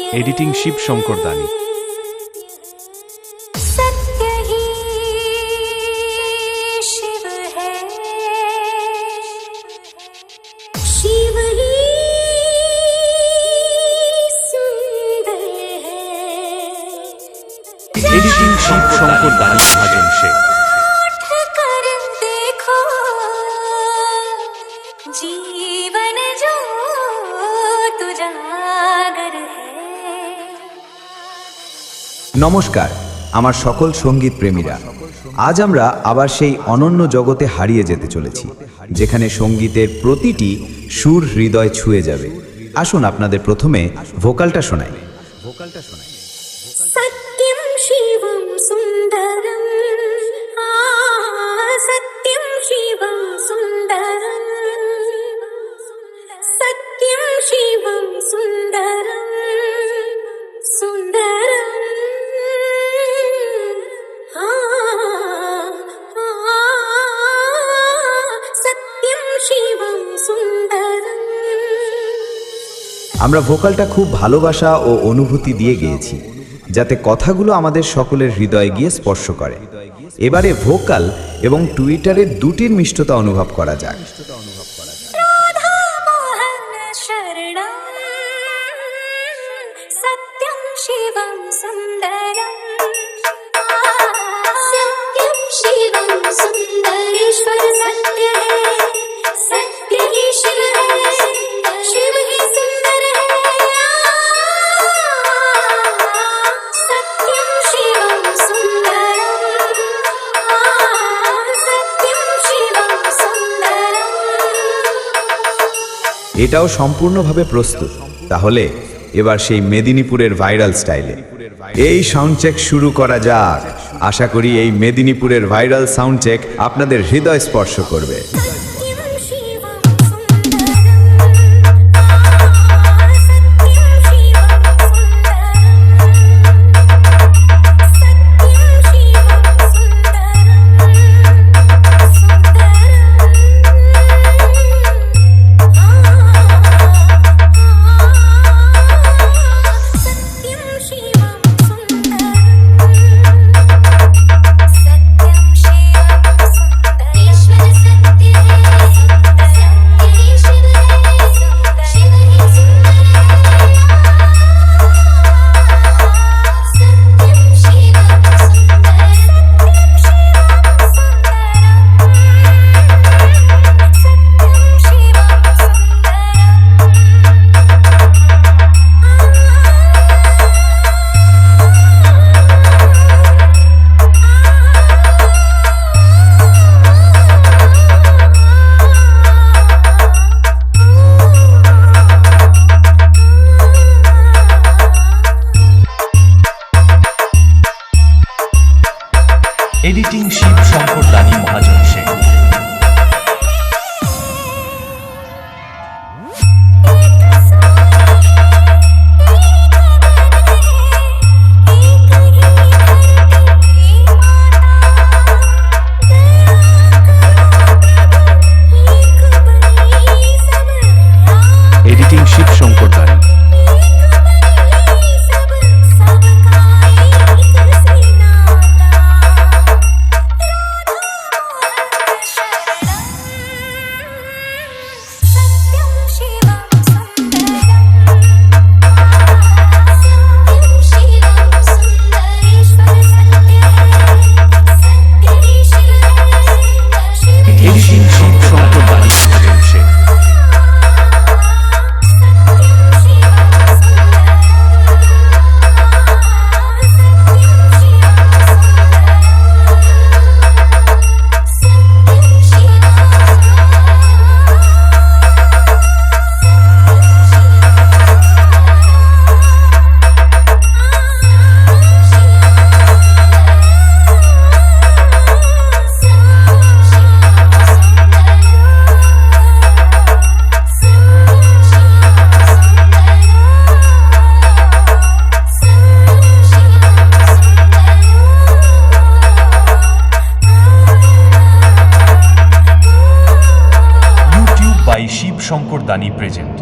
Editing Shiv Shankar दानी। सत्य ही शिव है, शिव ही सुंदर है। एडिटिंग शिव शंकर दानी महाजन से उठ कर देखो, जीवन जो तुजागर है। নমস্কার আমার সকল সঙ্গীত প্রেমীরা, আজ আমরা আবার সেই অনন্য জগতে হারিয়ে যেতে চলেছি যেখানে সঙ্গীতের প্রতিটি সুর হৃদয় ছুঁয়ে যাবে। আসুন আপনাদের প্রথমে ভোকালটা শোনাই। सत्यं शिवं सुन्दरं, सत्यं शिवं सुन्दरं, सत्यं शिवं सुन्दरं, सुन्दरं। सत्यं शिवं सुन्दरं। আমরা ভোকালটা খুব ভালোবাসা ও অনুভূতি দিয়ে গেয়েছি যাতে কথাগুলো আমাদের সকলের হৃদয়ে গিয়ে স্পর্শ করে। এবারে ভোকাল এবং টুইটারের দুটির মিষ্টতা অনুভব করা যাক। राधा मोहन शरणं, सत्यं शिवं सुन्दरं, सत्यं शिवं सुन्दरेश्वर सत्य है, सत्य ही शिव है, शिव ही सुंदर है। सत्यं शिवं सुन्दरं, सत्यं शिवं सुन्दरं। এটাও সম্পূর্ণভাবে প্রস্তুত। তাহলে এবার সেই মেদিনীপুরের ভাইরাল স্টাইলে এই সাউন্ড চেক শুরু করা যাক। আশা করি এই মেদিনীপুরের ভাইরাল সাউন্ড চেক আপনাদের হৃদয় স্পর্শ করবে। सत्यं शिवं सुन्दरं, सत्यं शिवं एडिटिंग शिव शंकर दानी महाजन से एडिटिंग शिव शंकर दानी। एडिटिंग शिव शंकर दानी महाजन से शिव शंकर दानी प्रेजेंट।